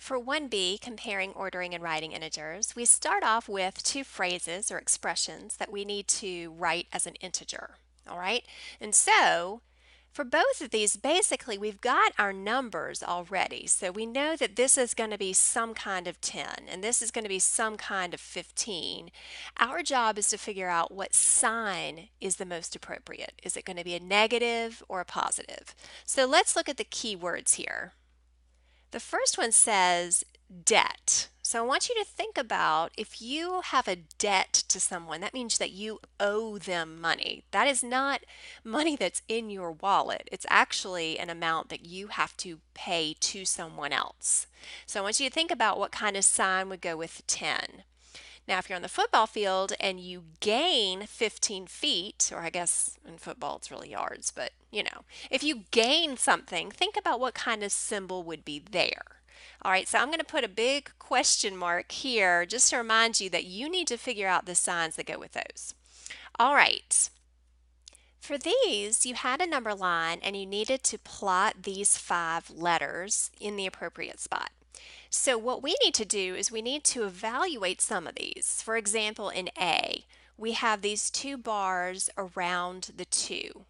For 1b, comparing, ordering, and writing integers, we start off with two phrases or expressions that we need to write as an integer. All right? And so, for both of these, basically, we've got our numbers already. So we know that this is going to be some kind of 10 and this is going to be some kind of 15. Our job is to figure out what sign is the most appropriate. Is it going to be a negative or a positive? So let's look at the keywords here. The first one says debt. So I want you to think about if you have a debt to someone, that means that you owe them money. That is not money that's in your wallet. It's actually an amount that you have to pay to someone else. So I want you to think about what kind of sign would go with 10. Now, if you're on the football field and you gain 15 feet, or I guess in football it's really yards, but if you gain something, think about what kind of symbol would be there. All right, so I'm going to put a big question mark here just to remind you that you need to figure out the signs that go with those. All right, for these, you had a number line and you needed to plot these 5 letters in the appropriate spot. So what we need to do is we need to evaluate some of these. For example, in A, we have these 2 bars around the 2.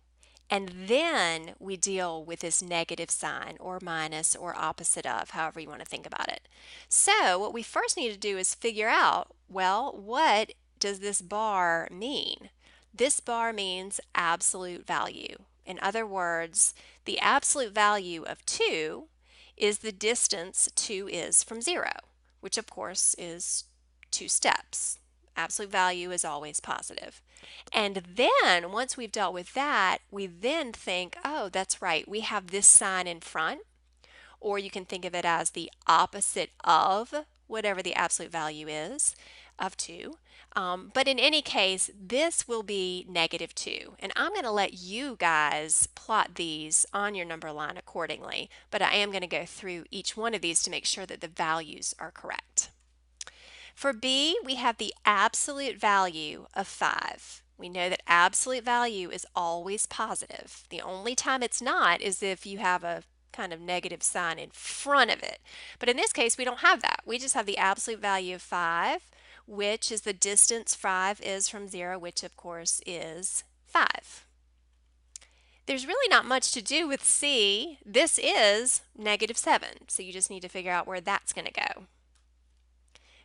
And then we deal with this negative sign or minus or opposite of, however you want to think about it. So what we first need to do is figure out, well, what does this bar mean? This bar means absolute value. In other words, the absolute value of 2 is the distance 2 is from 0, which of course is 2 steps. Absolute value is always positive. And then once we've dealt with that, we then think, oh, that's right, we have this sign in front, or you can think of it as the opposite of whatever the absolute value is of 2. But in any case, this will be negative 2. And I'm going to let you guys plot these on your number line accordingly, but I am going to go through each one of these to make sure that the values are correct. For B, we have the absolute value of 5. We know that absolute value is always positive. The only time it's not is if you have a kind of negative sign in front of it. But in this case, we don't have that. We just have the absolute value of 5, which is the distance 5 is from 0, which of course is 5. There's really not much to do with C. This is negative 7, so you just need to figure out where that's going to go.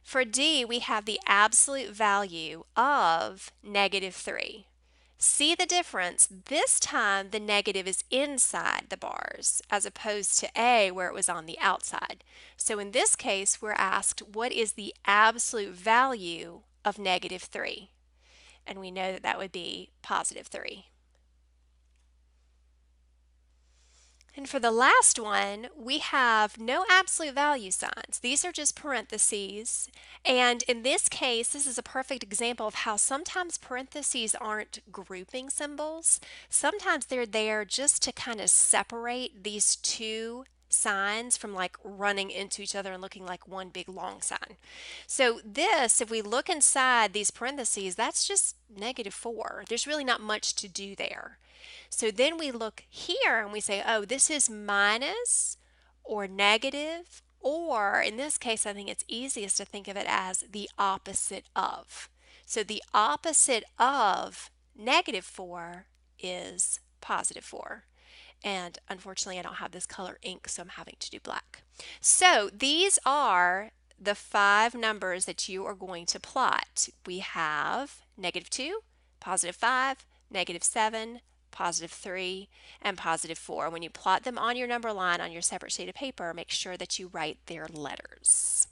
For D, we have the absolute value of negative 3. See the difference? This time the negative is inside the bars as opposed to A where it was on the outside. So in this case, we're asked what is the absolute value of negative 3? And we know that that would be positive 3. And for the last one, we have no absolute value signs. These are just parentheses. And in this case, this is a perfect example of how sometimes parentheses aren't grouping symbols. Sometimes they're there just to kind of separate these two signs from like running into each other and looking like one big long sign. So this, if we look inside these parentheses, that's just negative 4. There's really not much to do there. So then we look here and we say, oh, this is minus or negative, or in this case, I think it's easiest to think of it as the opposite of. So the opposite of negative 4 is positive 4. And unfortunately, I don't have this color ink, so I'm having to do black. So these are the 5 numbers that you are going to plot. We have negative 2, positive 5, negative 7, positive 3, and positive 4. When you plot them on your number line on your separate sheet of paper, make sure that you write their letters.